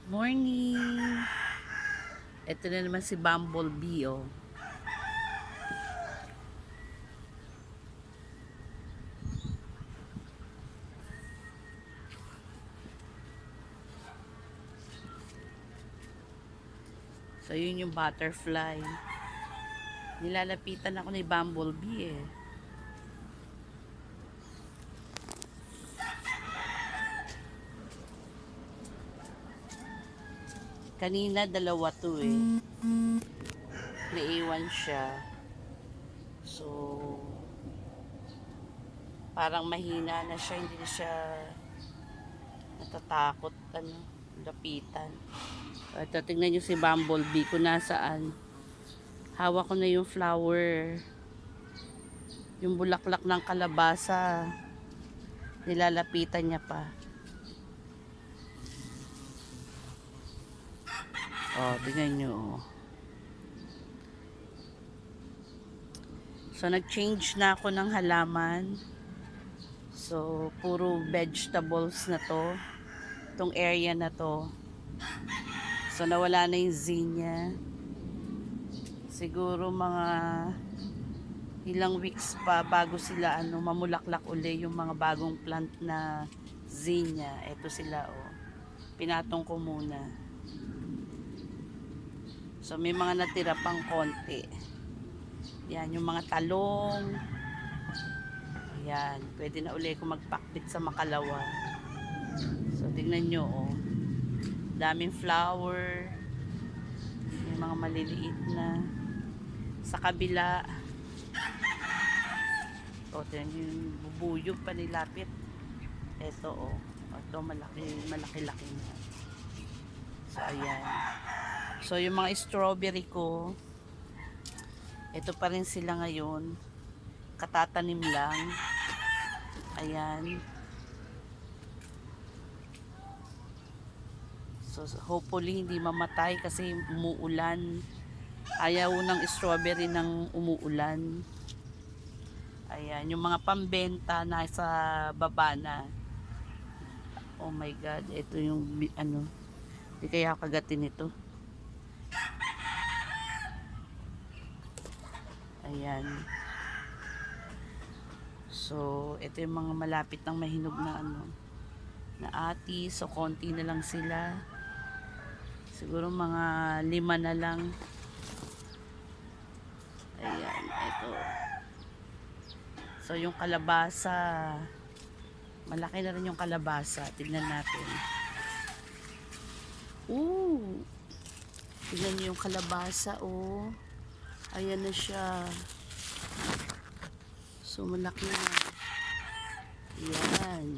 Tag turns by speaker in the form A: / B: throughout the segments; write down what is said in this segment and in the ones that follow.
A: Morning! Ito na naman si Bumblebee, oh. So, yun yung butterfly. Nilalapitan ako ni Bumblebee, eh. Kanina, dalawa to, eh. Naiwan siya. So, parang mahina na siya. Hindi na siya natatakot, lapitan. So, ito, tingnan nyo si Bumblebee kung nasaan. Hawak ko na yung flower. Yung bulaklak ng kalabasa. Nilalapitan niya pa. Oh, tingnan nyo. So, nag-change na ako ng halaman. So, puro vegetables na to. Itong area na to. So, nawala na yung zinnia. Siguro mga ilang weeks pa bago sila mamulaklak uli yung mga bagong plant na zinnia. Ito sila, oh. Pinatong ko muna. So, may mga natira pang konti. Yan, yung mga talong. Yan, pwede na uli ko magpakpit sa makalawa. So, tingnan nyo, oh. Daming flower. May mga maliliit na. Sa kabila. O, tingnan nyo yung bubuyog pa nilapit. Ito, oh. Ito, malaki-laki na. So, ayan. So, yung mga strawberry ko, ito pa rin sila ngayon. Katatanim lang. Ayan. So, hopefully, hindi mamatay kasi umuulan. Ayaw ng strawberry ng umuulan. Ayan. Yung mga pambenta nasa baba na. Oh my God. Ito yung, di kaya kagatin ito. Ayan. So, ito yung mga malapit ng mahinog na na ati. So, konti na lang sila. Siguro mga 5 na lang. Ayan, ito. So, yung kalabasa. Malaki na rin yung kalabasa. Tignan natin. Ooh! Tignan nyo yung kalabasa, oh. Ayan na siya. So, malaki na. Ayan.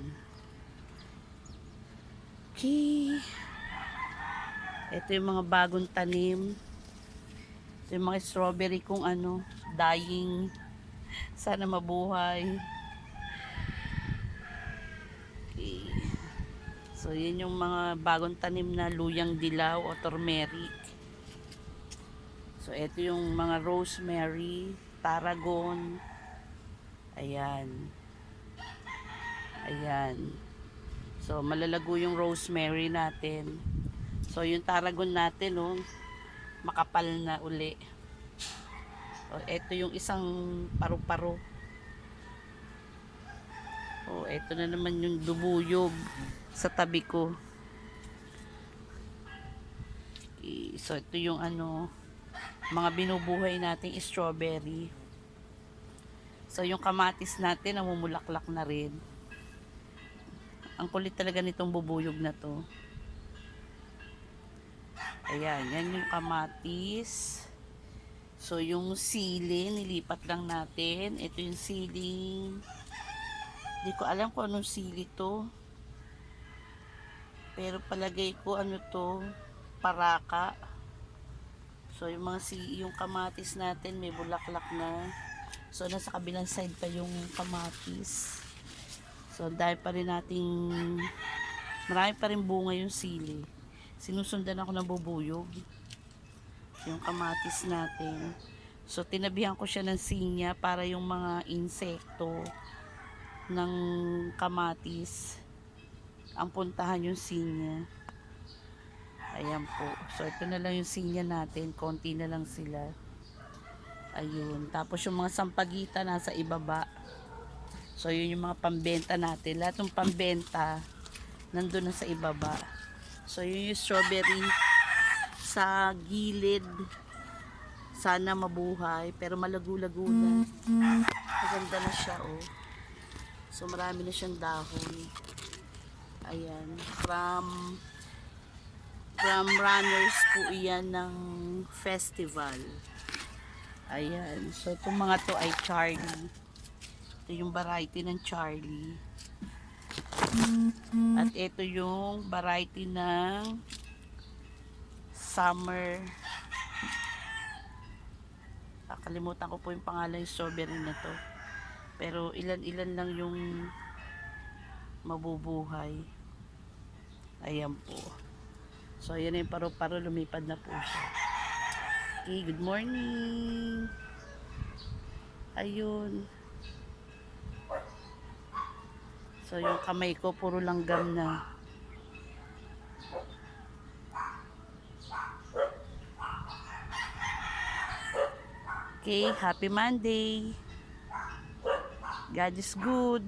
A: Okay. Ito yung mga bagong tanim. Ito yung mga strawberry kung dying. Sana mabuhay. Okay. So, yun yung mga bagong tanim na luyang dilaw o turmeric. So, ito yung mga rosemary, tarragon. Ayan. Ayan. So, malalago yung rosemary natin. So, yung tarragon natin, oh, makapal na uli. O, ito yung isang paru-paro. O, ito na naman yung dubuyog sa tabi ko. Okay, so, ito yung mga binubuhay nating strawberry. So, yung kamatis natin, namumulaklak na rin. Ang kulit talaga nitong bubuyog na to. Ayan, yan yung kamatis. So, yung sili, nilipat lang natin. Ito yung siling. Hindi ko alam kung anong sili to. Pero palagay ko to, paraka. So, yung yung kamatis natin, may bulaklak na. So, nasa kabilang side pa yung kamatis. So, dahil pa rin marami pa rin bunga yung sili. Sinusundan ako ng bubuyog. Yung kamatis natin. So, tinabihan ko siya ng sinya para yung mga insekto ng kamatis ang puntahan yung sinya. Ayan po. So, ito na lang yung sinya natin. Konti na lang sila. Ayun. Tapos yung mga sampagita nasa ibaba. So, yun yung mga pambenta natin. Lahat ng pambenta, nandun na sa ibaba. So, yun yung strawberry sa gilid. Sana mabuhay. Pero malago-lago na. Maganda na siya, oh. So, marami na siyang dahon. Ayan. From runners po iyan ng festival. Ayan. So, itong mga to ay Charlie. Ito yung variety ng Charlie. At ito yung variety ng summer. Nakalimutan ko po yung pangalan yung strawberry na to. Pero ilan-ilan lang yung mabubuhay. Ayan po. So, ayan na yung paru-paro. Lumipad na po siya. Okay, good morning. Ayun. So, yung kamay ko, puro langgam na. Okay, happy Monday. God is good.